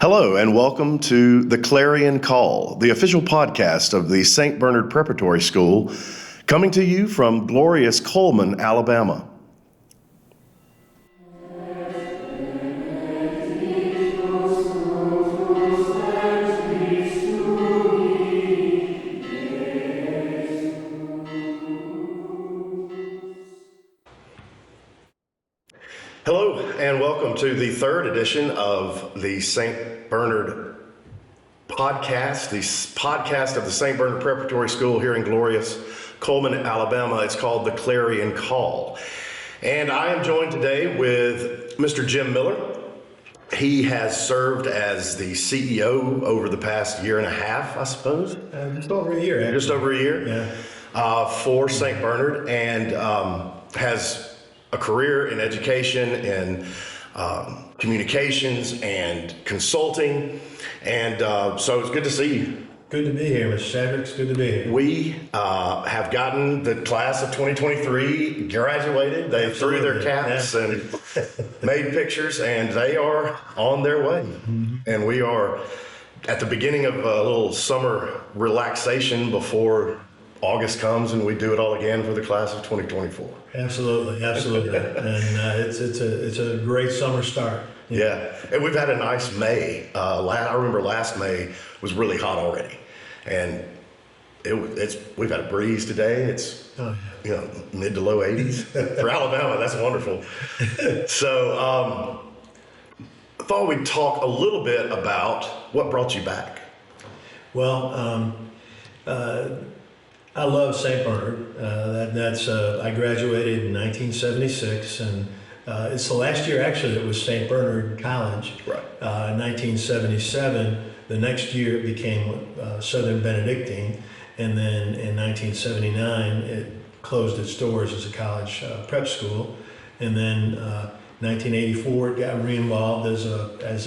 Hello, and welcome to the Clarion Call, the official podcast of the St. Bernard Preparatory School, coming to you from glorious Coleman, Alabama. Hello, and welcome to the third edition of the St. Bernard podcast, the podcast of the St. Bernard Preparatory School here in glorious Coleman, Alabama. It's called the Clarion Call. And I am joined today with Mr. Jim Miller. He has served as the CEO over the past year and a half, I suppose. Just over a year, actually. Just over a year. Yeah. For St. Bernard, and has a career in education and communications and consulting. And so it's good to see you. Good to be here, Mr. Shaddrix. Good to be here. We have gotten the class of 2023 graduated. They threw their caps and made pictures, and they are on their way. Mm-hmm. And we are at the beginning of a little summer relaxation before August comes and we do it all again for the class of 2024. Absolutely. And it's a great summer start. Yeah, and we've had a nice May. I remember last May was really hot already, and we've had a breeze today. It's mid to low 80s for Alabama. That's wonderful. So I thought we'd talk a little bit about what brought you back. Well, I love St. Bernard. I graduated in 1976, and it's the last year actually it was St. Bernard College. Right. In 1977, the next year it became Southern Benedictine, and then in 1979 it closed its doors as a college prep school, and then 1984 it got re-involved as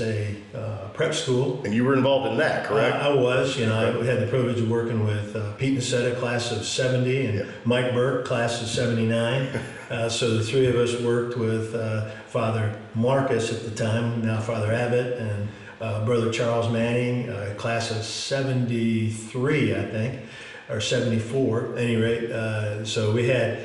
a prep school. And you were involved in that, correct? I was. I had the privilege of working with Pete Nicetta, class of 70, and Mike Burke, class of 79. So the three of us worked with Father Marcus at the time, now Father Abbott, and Brother Charles Manning, class of 73, I think, or 74, at any rate. So we had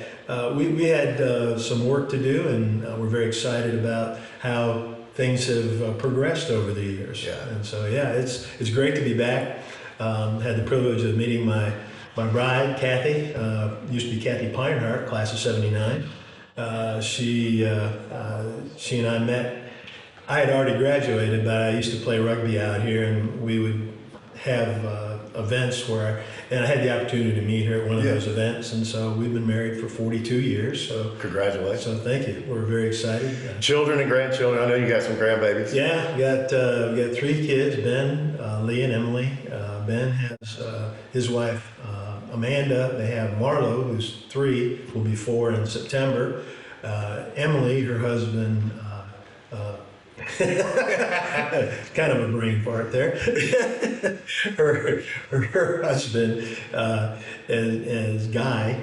some work to do, and we're very excited about how things have progressed over the years. Yeah. And so, it's great to be back. Had the privilege of meeting my bride, Kathy, used to be Kathy Pinehart, class of 79. She and I met. I had already graduated, but I used to play rugby out here, and we would have events and I had the opportunity to meet her at one of those events, and so we've been married for 42 years. So congratulations! So thank you. We're very excited. Children and grandchildren. I know you got some grandbabies. Yeah, we got 3 kids: Ben, Lee, and Emily. Ben has his wife Amanda. They have Marlo, who's 3, will be 4 in September. Emily, her husband. Kind of a brain fart there. her husband is Guy.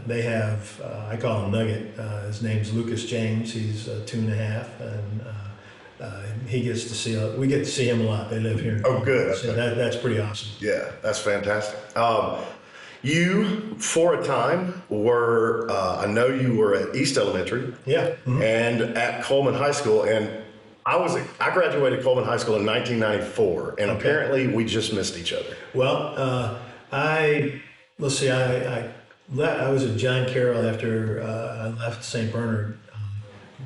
They have, I call him Nugget. His name's Lucas James. He's 2.5, and we get to see him a lot. They live here. Oh, good. So that's pretty awesome. Yeah, that's fantastic. You, for a time, were, I know you were at East Elementary. Yeah. Mm-hmm. And at Coleman High School, and I graduated Coleman High School in 1994, and apparently we just missed each other. Well, I was at John Carroll after I left St. Bernard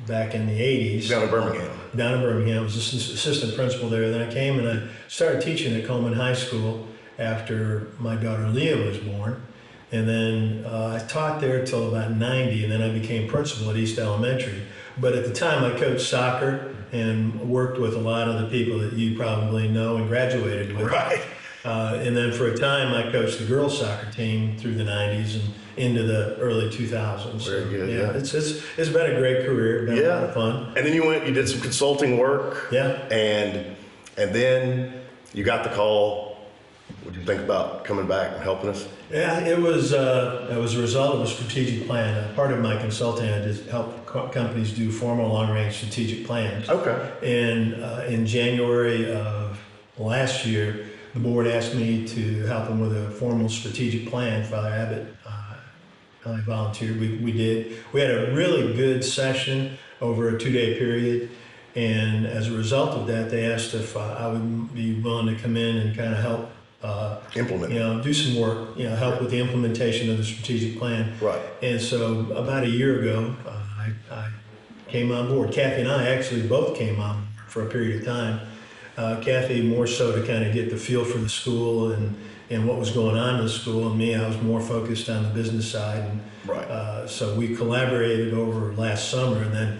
back in the 80s. Down in Birmingham. I was assistant principal there. Then I came and I started teaching at Coleman High School after my daughter Leah was born. And then I taught there till about 90, and then I became principal at East Elementary. But at the time I coached soccer and worked with a lot of the people that you probably know and graduated with. Right. And then for a time I coached the girls soccer team through the 90s and into the early 2000s. Very good. Yeah. It's been a great career. Been a lot of fun. And then you did some consulting work. Yeah. And then you got the call. What did you think about coming back and helping us? Yeah, it was a result of a strategic plan. Part of my consulting, I just help companies do formal long-range strategic plans. Okay. And in January of last year, the board asked me to help them with a formal strategic plan. Father Abbott, I volunteered. We did. We had a really good session over a 2-day period. And as a result of that, they asked if I would be willing to come in and kind of help Implement. do some work, help with the implementation of the strategic plan. Right. And so about a year ago, I came on board. Kathy and I actually both came on for a period of time. Kathy more so to kind of get the feel for the school and what was going on in the school, and me, I was more focused on the business side. And, Right. so we collaborated over last summer, and then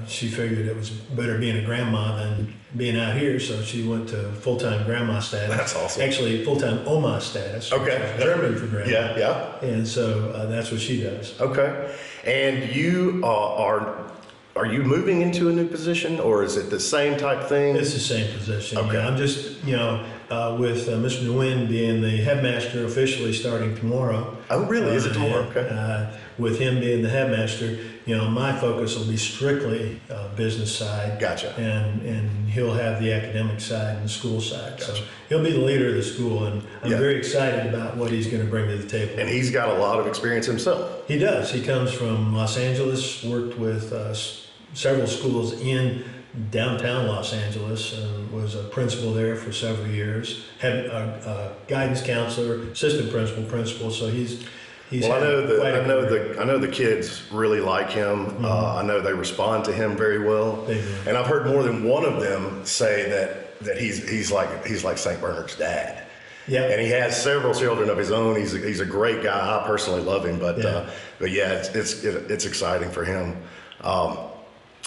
she figured it was better being a grandma than being out here, so she went to full-time grandma status. That's awesome. Actually, full-time Oma status. Okay. German for grandma. Yeah, yeah. And so that's what she does. Okay. And you are you moving into a new position, or is it the same type thing? It's the same position. Okay. I'm just, with Mr. Nguyen being the headmaster officially starting tomorrow. Oh, really? Is it tomorrow? Okay. With him being the headmaster, my focus will be strictly business side. Gotcha. And he'll have the academic side and the school side. Gotcha. So he'll be the leader of the school, and I'm Yeah. very excited about what he's going to bring to the table. And he's got a lot of experience himself. He does. He comes from Los Angeles, worked with several schools in downtown Los Angeles, and was a principal there for several years. Had a guidance counselor, assistant principal. So he's. Well, I know quite a I know the kids really like him. I know they respond to him very well. They do. And I've heard more than one of them say that he's like St. Bernard's dad. Yeah. And he has several children of his own. He's a great guy. I personally love him, but yeah, it's exciting for him.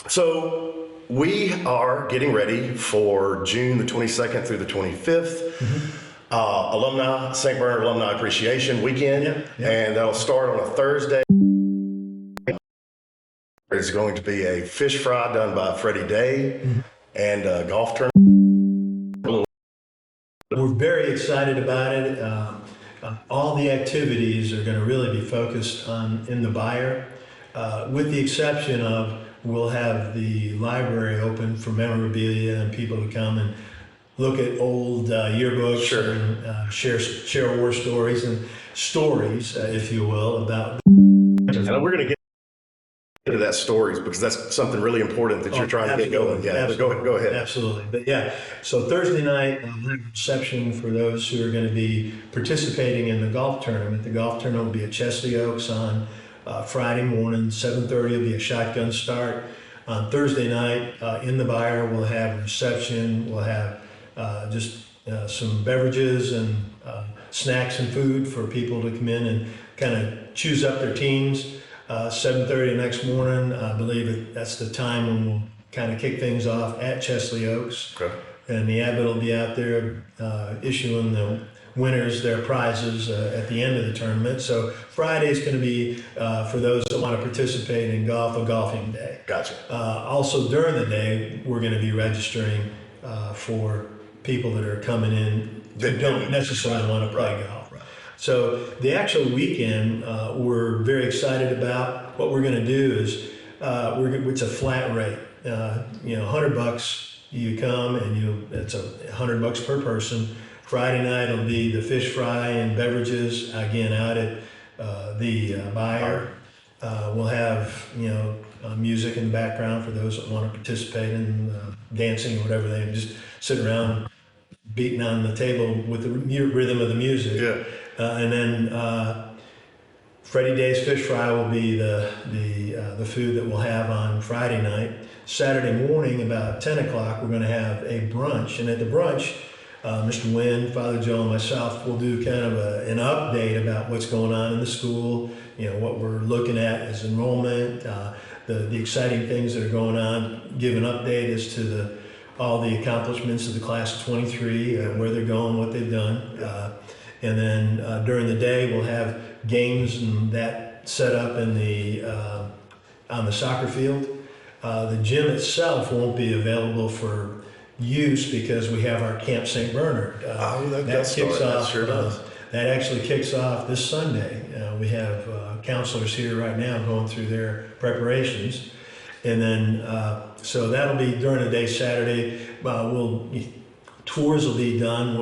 So we are getting ready for June the 22nd through the 25th. St. Bernard Alumni Appreciation Weekend, and that'll start on a Thursday. There's going to be a fish fry done by Freddie Day and a golf tournament. We're very excited about it. All the activities are going to really be focused on in the Buyer, with the exception of we'll have the library open for memorabilia and people to come and look at old yearbooks. Sure. And share war stories and stories, if you will, about. And we're going to get into that stories because that's something really important that you're trying to get going. Yeah, go ahead. Absolutely. But yeah, so Thursday night, we'll have a reception for those who are going to be participating in the golf tournament. The golf tournament will be at Chesley Oaks on Friday morning, 7:30 will be a shotgun start. On Thursday night, in the Buyer, we'll have a reception. We'll have just some beverages and snacks and food for people to come in and kind of choose up their teams. 7:30 next morning, I believe that's the time when we'll kind of kick things off at Chesley Oaks. Okay. And the Abbott will be out there issuing the winners their prizes at the end of the tournament. So Friday's going to be, for those that want to participate in golf, a golfing day. Gotcha. Also during the day, we're going to be registering for people that are coming in that don't necessarily want to play golf. Right. So the actual weekend, we're very excited about. What we're going to do is it's a flat rate. $100 you come and it's $100 per person. Friday night will be the fish fry and beverages again out at the Buyer. We'll have music in the background for those that want to participate in dancing or whatever. They just sit around beating on the table with the rhythm of the music. Yeah. And then Freddie Day's fish fry will be the food that we'll have on Friday night. Saturday morning, about 10 o'clock, we're going to have a brunch. And at the brunch, Mr. Nguyen, Father Joe, and myself will do kind of an update about what's going on in the school, what we're looking at as enrollment, the exciting things that are going on, give an update as to all the accomplishments of the class of 23, where they're going, what they've done. And then during the day, we'll have games and that set up in on the soccer field. The gym itself won't be available for use because we have our Camp St. Bernard. That kicks off. That sure does. That actually kicks off this Sunday. We have counselors here right now going through their preparations. And then, so that'll be during the day Saturday. We'll tours will be done.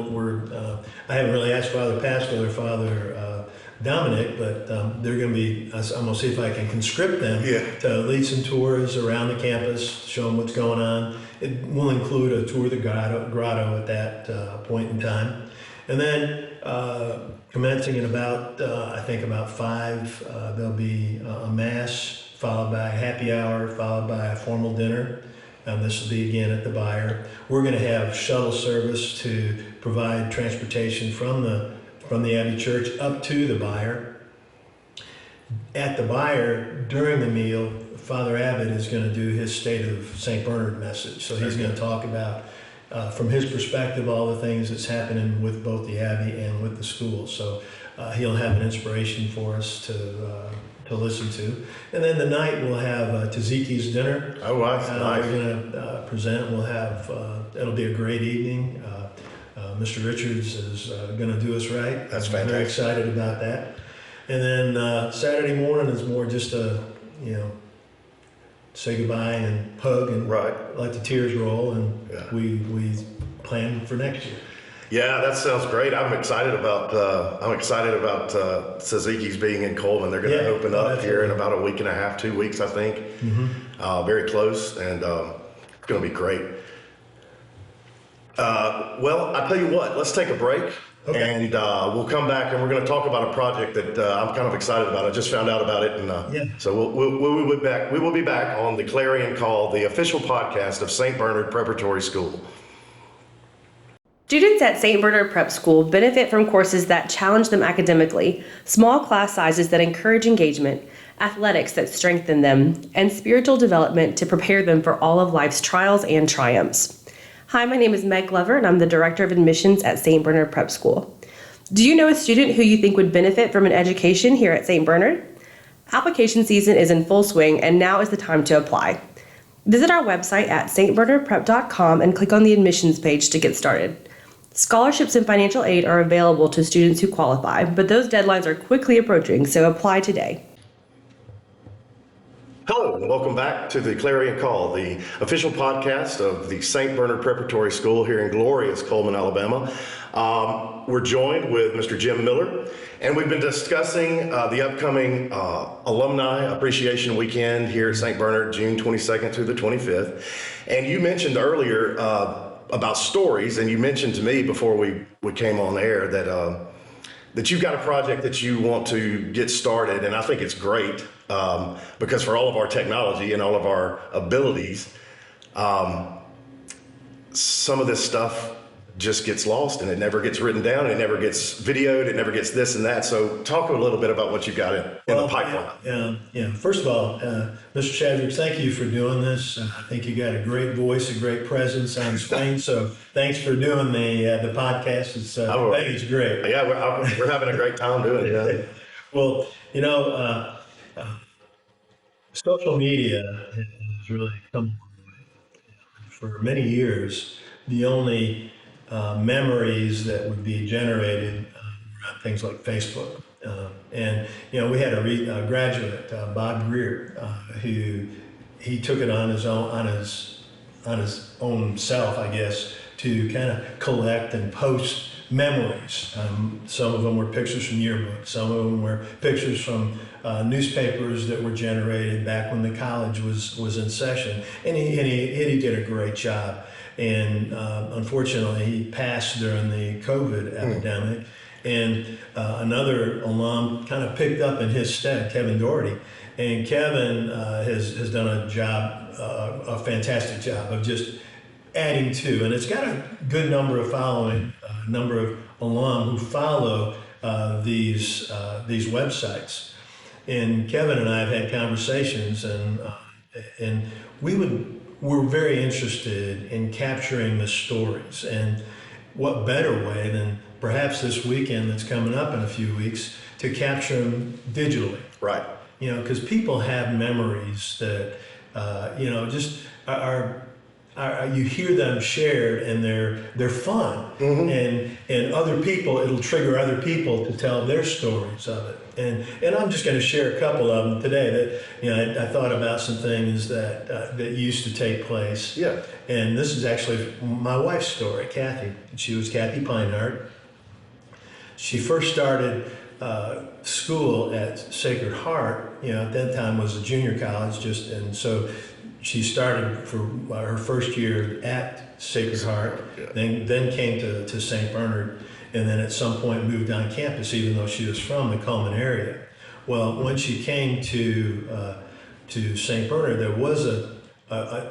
I haven't really asked Father Pascal or Father Dominic, but they're going to be. I'm going to see if I can conscript them to lead some tours around the campus, show them what's going on. It will include a tour of the grotto at that point in time, and then commencing in about about 5, there'll be a mass followed by a happy hour, followed by a formal dinner. This will be again at the Byre. We're going to have shuttle service to provide transportation from the Abbey Church up to the Byre. At the Byre, during the meal, Father Abbott is going to do his State of St. Bernard message. So he's going to talk about, from his perspective, all the things that's happening with both the Abbey and with the school. So he'll have an inspiration for us to listen to. And then the night we'll have Taziki's dinner. Oh, nice. We're going to present. We'll have, it'll be a great evening. Mr. Richards is going to do us right. That's I'm very excited about that. And then Saturday morning is more just say goodbye and hug and let the tears roll, and we plan for next year. Yeah, that sounds great. I'm excited about Tzatzikis being in Coleman. They're going to open up here in about a week and a half, 2 weeks, I think. Mm-hmm. Very close, and it's going to be great. Well, I tell you what, let's take a break, and we'll come back and we're going to talk about a project that I'm kind of excited about. I just found out about it, and so we'll be back. We will be back on the Clarion Call, the official podcast of St. Bernard Preparatory School. Students at St. Bernard Prep School benefit from courses that challenge them academically, small class sizes that encourage engagement, athletics that strengthen them, and spiritual development to prepare them for all of life's trials and triumphs. Hi, my name is Meg Glover, and I'm the Director of Admissions at St. Bernard Prep School. Do you know a student who you think would benefit from an education here at St. Bernard? Application season is in full swing, and now is the time to apply. Visit our website at stbernardprep.com and click on the admissions page to get started. Scholarships and financial aid are available to students who qualify, but those deadlines are quickly approaching, so apply today. Hello, and welcome back to the Clarion Call, the official podcast of the St. Bernard Preparatory School here in glorious Coleman, Alabama. We're joined with Mr. Jim Miller, and we've been discussing the upcoming Alumni Appreciation Weekend here at St. Bernard, June 22nd through the 25th. And you mentioned earlier about stories, and you mentioned to me before we came on air that you've got a project that you want to get started, and I think it's great because for all of our technology and all of our abilities, some of this stuff just gets lost and it never gets written down, it never gets videoed, it never gets this and that. So talk a little bit about what you've got in the pipeline. First of all, Mr. Shaddrix, thank you for doing this. I think you got a great voice, a great presence on screen. So thanks for doing the podcast. I think it's great. Yeah, we're having a great time doing it. Yeah. Well, social media has really come a long way. For many years, the only memories that would be generated around things like Facebook. We had a graduate, Bob Greer, who he took it on his own self, I guess, to kind of collect and post memories. Some of them were pictures from yearbooks. Some of them were pictures from newspapers that were generated back when the college was in session. And he did a great job. And unfortunately, he passed during the COVID epidemic. And another alum kind of picked up in his stead, Kevin Doherty. And Kevin has done a fantastic job of just adding to. And it's got a good number of following, number of alum who follow these websites. And Kevin and I have had conversations, and we're very interested in capturing the stories. And what better way than perhaps this weekend that's coming up in a few weeks to capture them digitally. Right. Because people have memories that, just are you hear them shared, and they're fun, and other people, it'll trigger other people to tell their stories of it. And I'm just going to share a couple of them today. That I thought about some things that used to take place. Yeah. And this is actually my wife's story, Kathy. She was Kathy Pinehart. She first started school at Sacred Heart. At that time was a junior college, and so she started for her first year at Sacred Heart. Yeah. Then came to St. Bernard, and then at some point moved on campus, even though she was from the Coleman area. Well, when she came to St. Bernard, there was a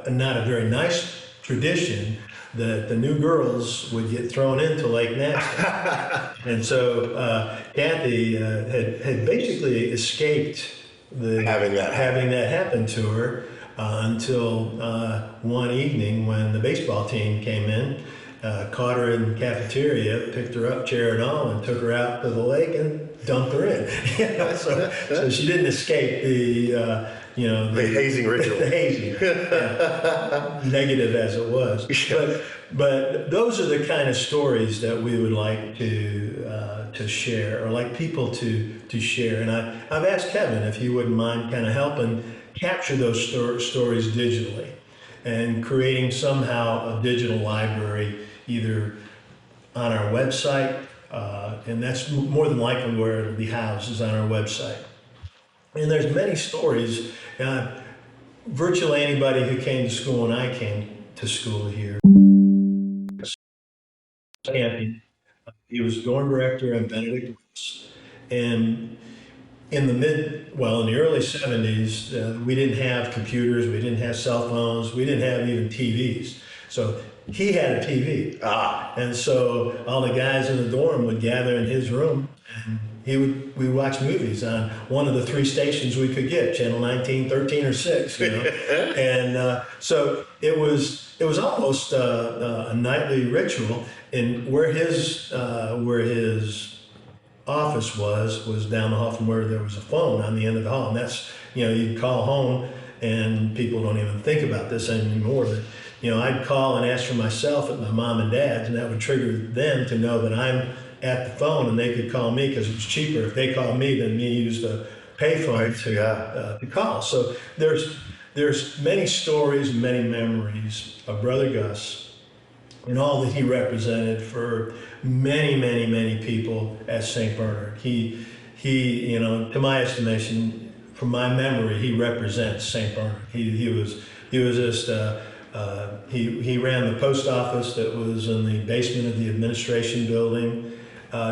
not a very nice tradition that the new girls would get thrown into Lake Nasty. And so Kathy had basically escaped Having that happen to her until one evening when the baseball team came in, caught her in the cafeteria, picked her up, chair and all, and took her out to the lake and dumped her in. So she didn't escape the hazing ritual. The hazing, negative as it was. But those are the kind of stories that we would like to share, or like people to share. And I've asked Kevin if he wouldn't mind kind of helping capture those stories digitally and creating somehow a digital library, either on our website, and that's more than likely where it'll be housed, is on our website. And there's many stories. Virtually anybody who came to school, and I came to school here, he was dorm director at Benedict Woods. And in the early 70s, we didn't have computers, we didn't have cell phones, we didn't have even TVs. So he had a TV. And so all the guys in the dorm would gather in his room, and we watch movies on one of the 3 stations we could get, channel 19, 13, or 6, And so it was almost a nightly ritual. And where his office was down the hall from where there was a phone on the end of the hall. And that's, you'd call home, and people don't even think about this anymore, but I'd call and ask for myself at my mom and dad's, and that would trigger them to know that I'm at the phone, and they could call me because it was cheaper if they called me than me use the payphone to call. So there's many stories, many memories of Brother Gus and all that he represented for many, many, many people at St. Bernard. He to my estimation, from my memory, he represents St. Bernard. He was just he ran the post office that was in the basement of the administration building.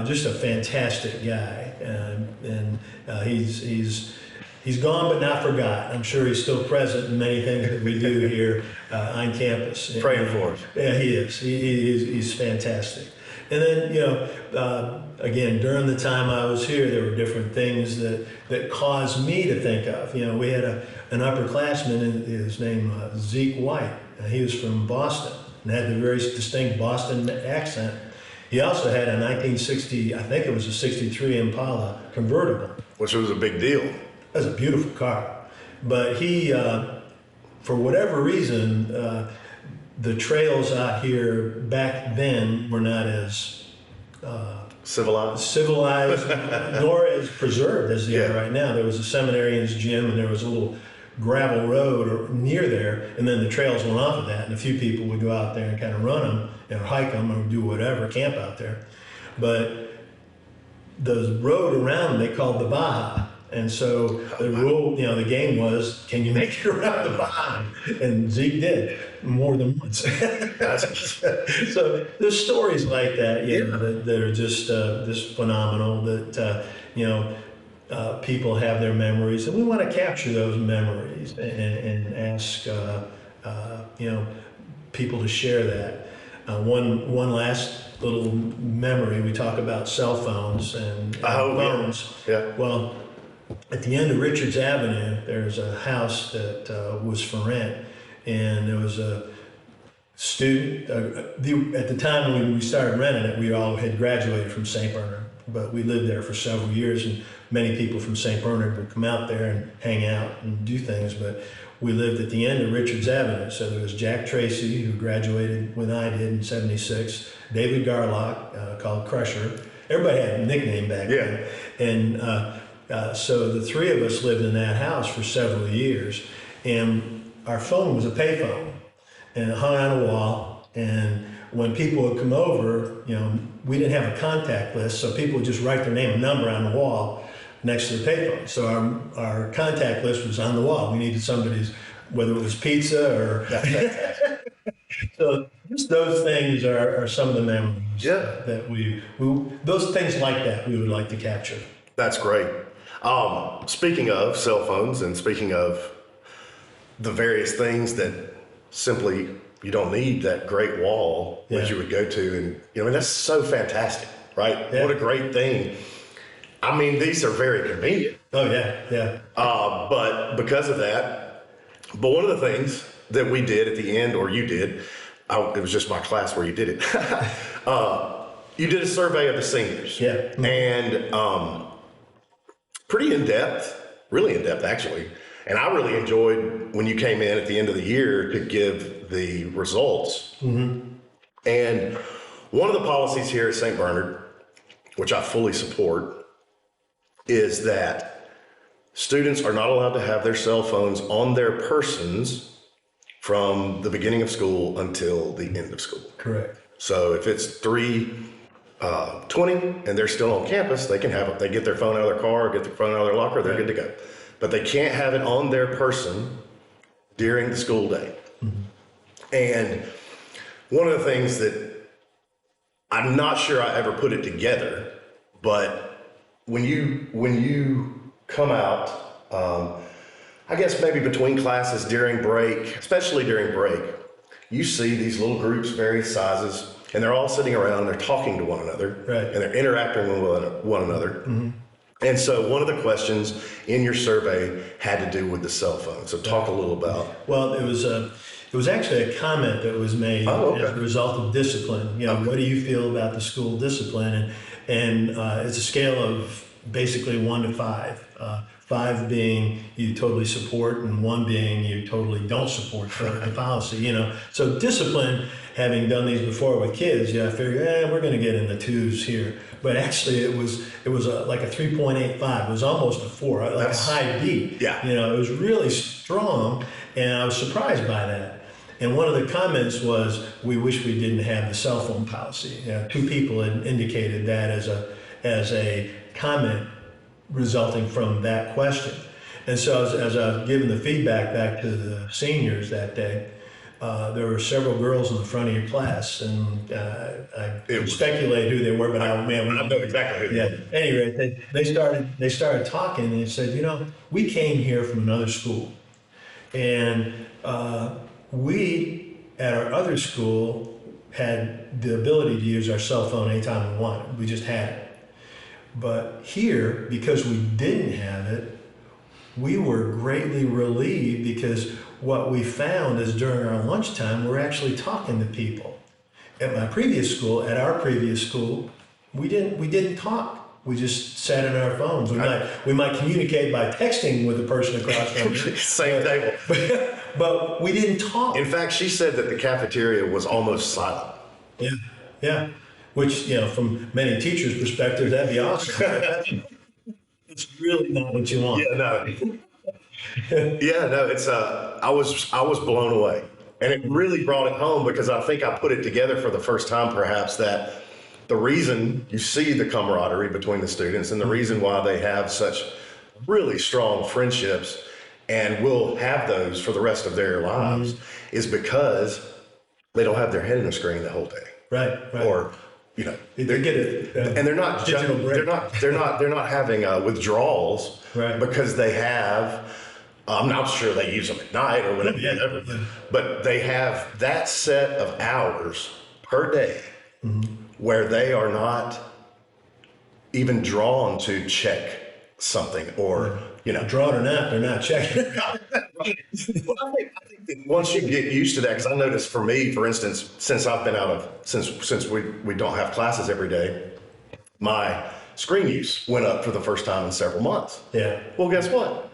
Just a fantastic guy, and he's gone but not forgotten. I'm sure he's still present in many things that we do here on campus. Praying for us. Yeah, he is. He's fantastic. And then again, during the time I was here, there were different things that caused me to think of. We had an upperclassman, his name Zeke White. He was from Boston and had the very distinct Boston accent. He also had a 1960, I think it was a 63 Impala convertible. Which was a big deal. It was a beautiful car. But he, for whatever reason, the trails out here back then were not as civilized, nor as preserved as they are right now. There was a seminarian's gym, and there was a little gravel road near there, and then the trails went off of that, and a few people would go out there and kind of run them, or hike them, or do whatever, camp out there. But the road around they called the Baja, and so the rule, the game was, can you make it around the Baja? And Zeke did more than once. So there's stories like that, that are just phenomenal. That people have their memories, and we want to capture those memories and ask people to share that. One last little memory. We talk about cell phones and phones. Yeah. Well, at the end of Richards Avenue, there's a house that was for rent, and there was a student. At the time when we started renting it, we all had graduated from St. Bernard, but we lived there for several years, and many people from St. Bernard would come out there and hang out and do things. But we lived at the end of Richards Avenue. So there was Jack Tracy, who graduated when I did in '76, David Garlock, called Crusher. Everybody had a nickname back then. And so the three of us lived in that house for several years. And our phone was a payphone, and it hung on a wall. And when people would come over, we didn't have a contact list, so people would just write their name and number on the wall next to the payphone. So our contact list was on the wall. We needed somebody's, whether it was pizza or. So just those things are some of the memories that we those things like that we would like to capture. That's great. Speaking of cell phones and speaking of the various things that simply you don't need that great wall that you would go to, and that's so fantastic, right? What a great thing. I mean, these are very convenient. Oh yeah. But because of that, one of the things that we did at the end, or you did, it was just my class where you did it. You did a survey of the seniors. Yeah. And pretty in depth, really in depth actually. And I really enjoyed when you came in at the end of the year to give the results. Mm-hmm. And one of the policies here at St. Bernard, which I fully support, is that students are not allowed to have their cell phones on their persons from the beginning of school until the end of school. Correct. So if it's 3:20 and they're still on campus, they can have it. They get their phone out of their car, or get their phone out of their locker, they're good to go. But they can't have it on their person during the school day. Mm-hmm. And one of the things that I'm not sure I ever put it together, but when you come out, I guess maybe between classes during break, especially during break, you see these little groups, various sizes, and they're all sitting around and they're talking to one another, right, and they're interacting with one another. Mm-hmm. And so one of the questions in your survey had to do with the cell phone. So talk a little about. Well, it was actually a comment that was made as a result of discipline. What do you feel about the school discipline? And it's a scale of basically 1 to 5. 5 being you totally support, and 1 being you totally don't support the policy. So discipline. Having done these before with kids, I figured, we're going to get in the 2s here. But actually, it was like a 3.85. It was almost a 4, like a high D. Yeah. It was really strong, and I was surprised by that. And one of the comments was, we wish we didn't have the cell phone policy. 2 people had indicated that as a comment resulting from that question. And so as I was giving the feedback back to the seniors that day, there were several girls in the front of your class, and I could speculate who they were, but I know exactly who they were. Anyway, they started talking, and they said, we came here from another school, and we at our other school had the ability to use our cell phone anytime we wanted. We just had it. But here, because we didn't have it, we were greatly relieved, because what we found is during our lunchtime, we're actually talking to people. At our previous school, we didn't talk. We just sat on our phones. We might communicate by texting with the person across from us. Same table. But we didn't talk. In fact, she said that the cafeteria was almost silent. Yeah. Which, from many teachers' perspectives, that'd be awesome. It's really not what you want. It's I was blown away, and it really brought it home, because I think I put it together for the first time, perhaps, that the reason you see the camaraderie between the students, and the reason why they have such really strong friendships and will have those for the rest of their lives, is because they don't have their head in the screen the whole day. Right. Or they get it, and they're not having withdrawals, right, because they have. I'm not sure they use them at night or whatever, but they have that set of hours per day where they are not even drawn to check something, or drawn or not, they're not checking. Well, I think that once you get used to that, because I noticed for me, for instance, since I've been since we don't have classes every day, my screen use went up for the first time in several months. Yeah. Well, guess what?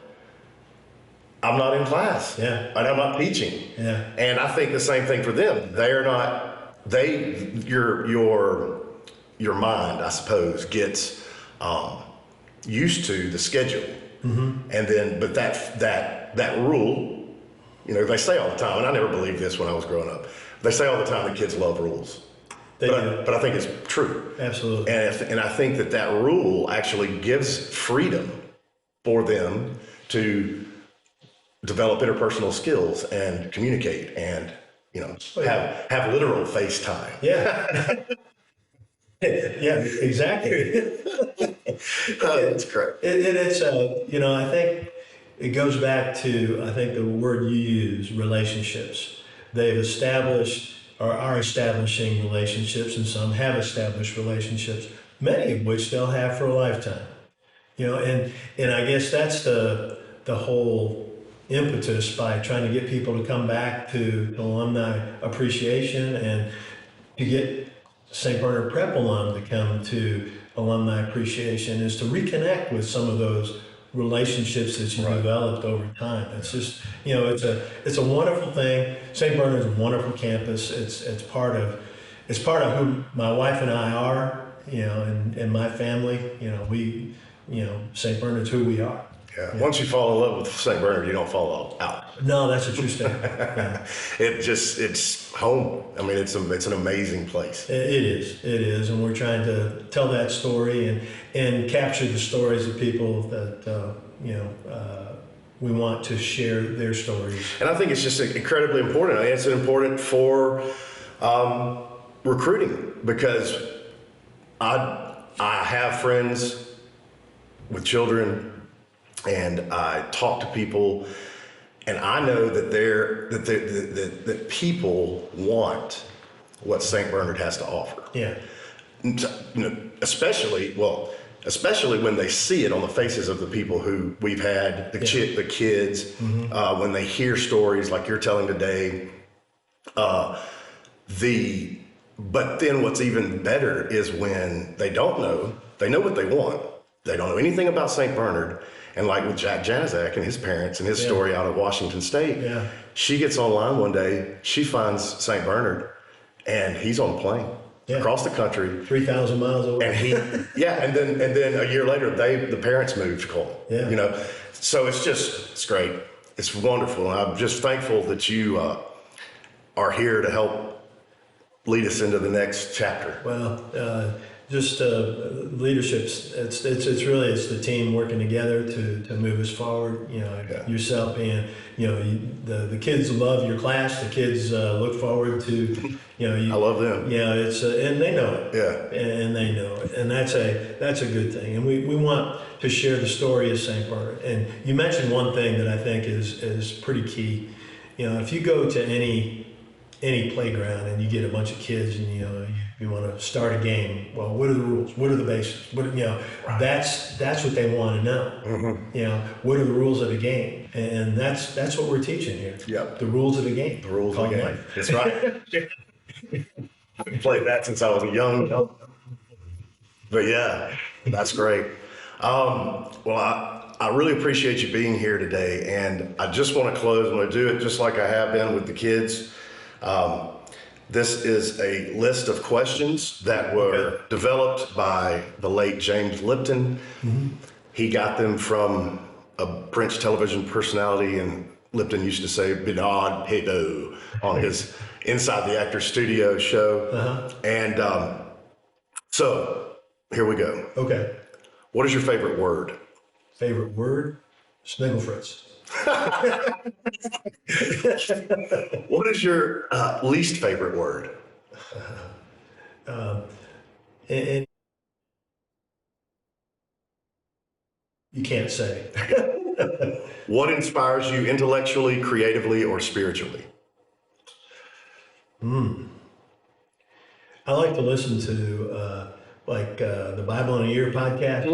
I'm not in class. Yeah. And I'm not teaching. Yeah. And I think the same thing for them. They're not, your mind, I suppose, gets used to the schedule. And then, but that rule, they say all the time, and I never believed this when I was growing up. They say all the time that kids love rules. But I think it's true. Absolutely. And I think that rule actually gives freedom for them to develop interpersonal skills and communicate and, have literal FaceTime. Yeah. Yeah, exactly. That's correct. It's, I think it goes back to, I think the word you use, relationships. They've established or are establishing relationships, and some have established relationships, many of which they'll have for a lifetime. And I guess that's the whole impetus by trying to get people to come back to alumni appreciation and to get St. Bernard Prep alum to come to alumni appreciation is to reconnect with some of those relationships that you developed over time. It's just, it's a wonderful thing. St. Bernard's a wonderful campus. It's part of who my wife and I are, and my family. St. Bernard's who we are. Yeah. Once you fall in love with St. Bernard, you don't fall out. No, that's a true statement. Yeah. It's home. I mean, it's an amazing place. It is, and we're trying to tell that story and capture the stories of people that we want to share their stories. And I think it's just incredibly important. I mean, it's important for recruiting because I have friends with children. And I talk to people, and I know that people want what St. Bernard has to offer. Yeah. Especially when they see it on the faces of the people who we've had, the kids, when they hear stories like you're telling today. But then what's even better is when they don't know, they know what they want. They don't know anything about St. Bernard. And like with Jack Janizak and his parents and his story out of Washington State, she gets online one day, she finds St. Bernard, and he's on a plane across the country. 3,000 miles away. And and then a year later, the parents moved to Cole. Yeah. So it's great. It's wonderful. And I'm just thankful that you are here to help lead us into the next chapter. Well, just leadership's it's the team working together to move us forward. Yourself being the kids love your class. The kids look forward to I love them. It's and they know it. Yeah, and they know it, and that's a good thing. And we want to share the story of St. Bernard. And you mentioned one thing that I think is pretty key. If you go to any playground and you get a bunch of kids and you want to start a game, well, what are the rules? What are the basics? That's what they want to know. What are the rules of the game? And that's what we're teaching here. Yep. The rules of the game. The rules of the game. That's right. I've played that since I was young. But yeah, that's great. Well, I really appreciate you being here today, and I just want to close. I'm going to do it just like I have been with the kids. This is a list of questions that were developed by the late James Lipton. He got them from a French television personality, and Lipton used to say "Bernard Hébert" on his Inside the Actor Studio show. And so here we go. Okay. What is your favorite word? Favorite word? Snigglefritz. What is your least favorite word? And you can't say. What inspires you intellectually, creatively, or spiritually? I like to listen to the Bible in a Year podcast,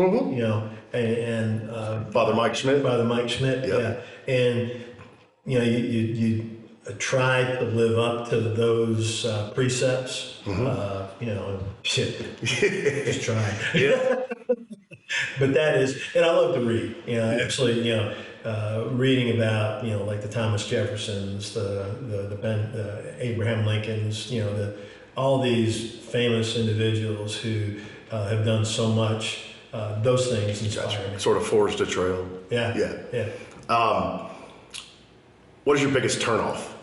and Father Mike Schmidt? Father Mike Schmidt, Yep. yeah. And, you try to live up to those precepts, just try. Yeah. But that is, and I love to read, actually, reading about, like the Thomas Jeffersons, the Abraham Lincolns, all these famous individuals who have done so much. Those things inspire me. Sort of forged a trail. Yeah. Yeah. Yeah. What is your biggest turnoff?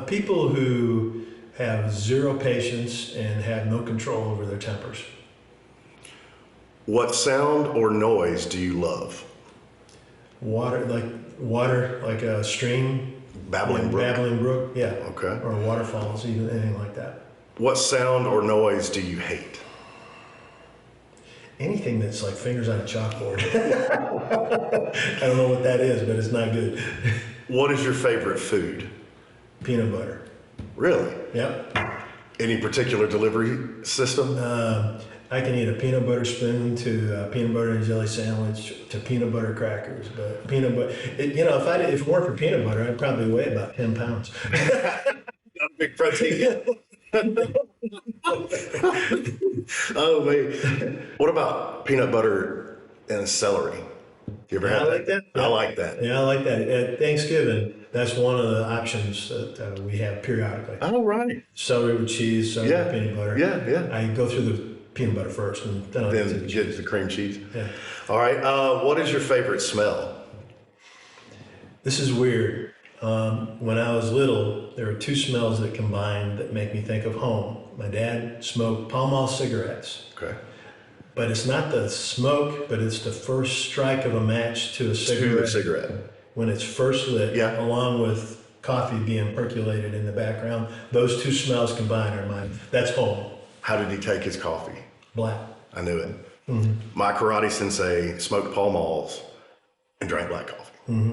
People who have zero patience and have no control over their tempers. What sound or noise do you love? Water, like a stream. Babbling brook. Babbling brook, yeah. Okay. Or waterfalls, even anything like that. What sound or noise do you hate? Anything that's like fingers on a chalkboard. I don't know what that is, but it's not good. What is your favorite food? Peanut butter. Really? Yep. Any particular delivery system? I can eat a peanut butter spoon to a peanut butter and jelly sandwich to peanut butter crackers. But peanut butter, if it weren't for peanut butter, I'd probably weigh about 10 pounds. Not a big protein. Oh, man. What about peanut butter and celery? You ever Yeah, had I like that. I like that. Yeah, I like that. At Thanksgiving, that's one of the options that we have periodically. Oh, right. Celery with cheese, celery with peanut butter. Yeah. I go through the peanut butter first, and then I'll get to Then the get cheese. the cream cheese. Yeah. All right. What is your favorite smell? This is weird. When I was little, there were two smells that combined that make me think of home. My dad smoked Pall Mall cigarettes. Okay. But it's not the smoke, but it's the first strike of a match to a To cigarette. a cigarette. When it's first lit, Yeah. along with coffee being percolated in the background. Those two smells combined are mine. That's home. How did he take his coffee? Black. I knew it. My karate sensei smoked Pall Malls and drank black coffee.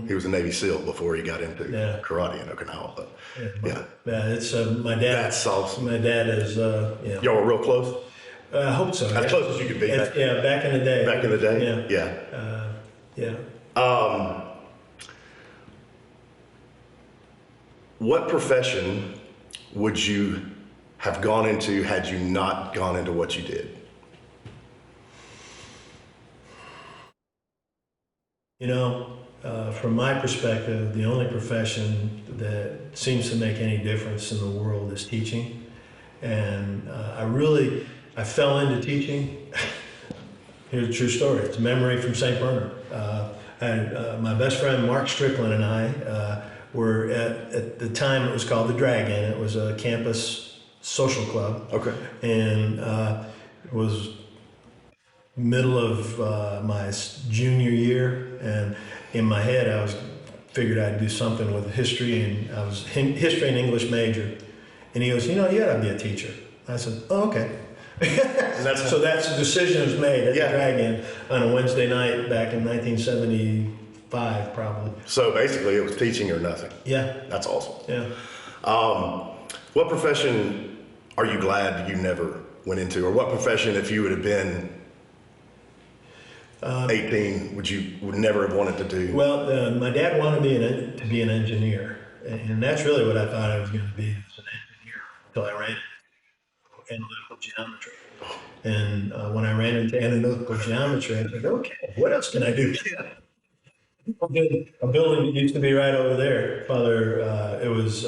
He was a Navy SEAL before he got into Yeah. karate in Okinawa. But yeah, Yeah, it's my dad. That's awesome. My dad is, y'all were real close. I hope so. As close as you could be. Yeah, back in the day. Back in the day. Yeah. Yeah. Yeah. What profession would you have gone into had you not gone into what you did? From my perspective, the only profession that seems to make any difference in the world is teaching. And I fell into teaching. Here's a true story. It's a memory from St. Bernard. My best friend Mark Strickland and I were at the time it was called the Dragon. It was a campus social club. Okay. And it was middle of my junior year, and in my head figured I'd do something with history, and I was history and English major. And he goes, you ought to be a teacher. I said, oh, okay. So that's the decision was made at the Dragon on a Wednesday night back in 1975, probably. So basically, it was teaching or nothing. Yeah. That's awesome. Yeah. What profession are you glad you never went into, or what profession, if you would have been 18, would never have wanted to do? Well, my dad wanted me to be an engineer, and that's really what I thought I was going to be, as an engineer, until I ran into analytical geometry. And when I ran into analytical geometry, I said, okay, what else can I do? A building that used to be right over there, Father. It was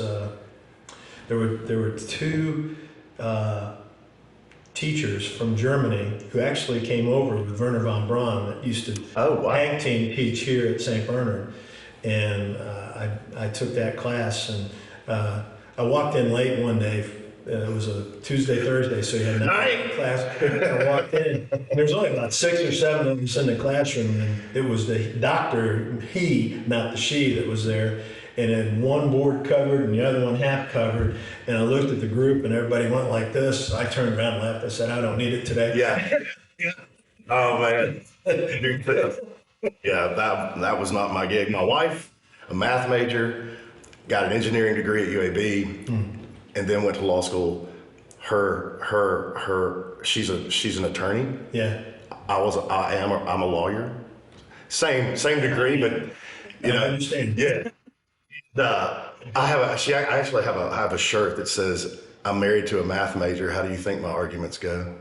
there were two teachers from Germany who actually came over with Werner von Braun that used to hang team teach here at St. Bernard. And I took that class, and I walked in late one day. It was a Tuesday, Thursday, so you had a night class. I walked in, and there was only about 6 or 7 of us in the classroom, and it was the doctor, he, not the she, that was there. And then one board covered and the other one half covered. And I looked at the group and everybody went like this. I turned around and laughed. I said, I don't need it today. Yeah. Oh, man. Yeah, that was not my gig. My wife, a math major, got an engineering degree at UAB, and then went to law school. She's an attorney. Yeah. I'm a lawyer. Same degree, but I understand. Yeah. I actually have a shirt that says, I'm married to a math major. How do you think my arguments go?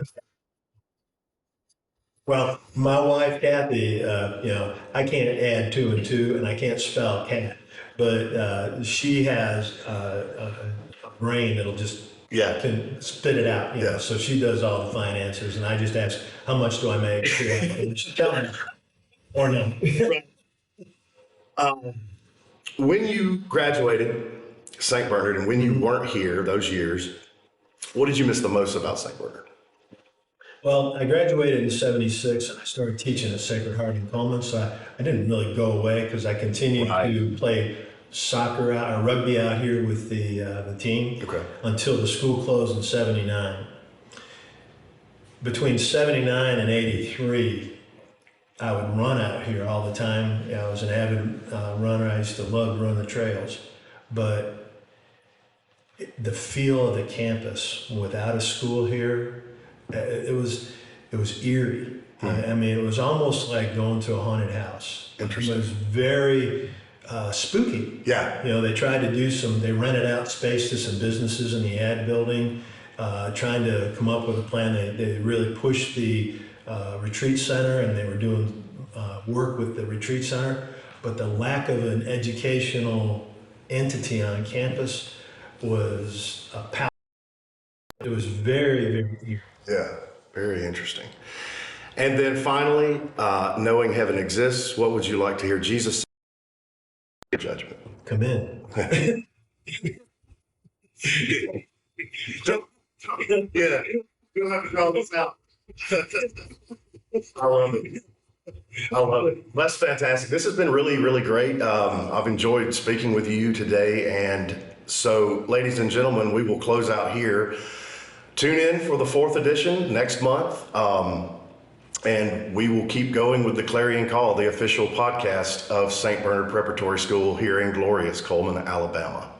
Well, my wife Kathy, I can't add two and two, and I can't spell cat, but she has a brain that'll just Yeah. can spit it out. Yeah. So she does all the finances, and I just ask, how much do I make? And she tell me or no. When you graduated St. Bernard and when you weren't here those years, what did you miss the most about St. Bernard? Well, I graduated in '76 and I started teaching at Sacred Heart in Coleman. So I didn't really go away because I continued Right. to play soccer out or rugby out here with the team Okay. until the school closed in '79. Between '79 and '83, I would run out here all the time. I was an avid runner. I used to love to run the trails. But the feel of the campus without a school here, it was eerie. I mean, it was almost like going to a haunted house. Interesting. It was very spooky. Yeah. They tried to they rented out space to some businesses in the ad building, trying to come up with a plan. They really pushed the retreat center, and they were doing work with the retreat center. But the lack of an educational entity on campus was a power. It was very, very eerie. Yeah. Very interesting. And then finally, knowing heaven exists, what would you like to hear Jesus say in judgment? Come in. Yeah. You'll have to draw this out. I love it. I love it. That's fantastic. This has been really, really great. I've enjoyed speaking with you today. And so, ladies and gentlemen, we will close out here. Tune in for the 4th edition next month. And we will keep going with the Clarion Call, the official podcast of St. Bernard Preparatory School here in glorious Coleman, Alabama.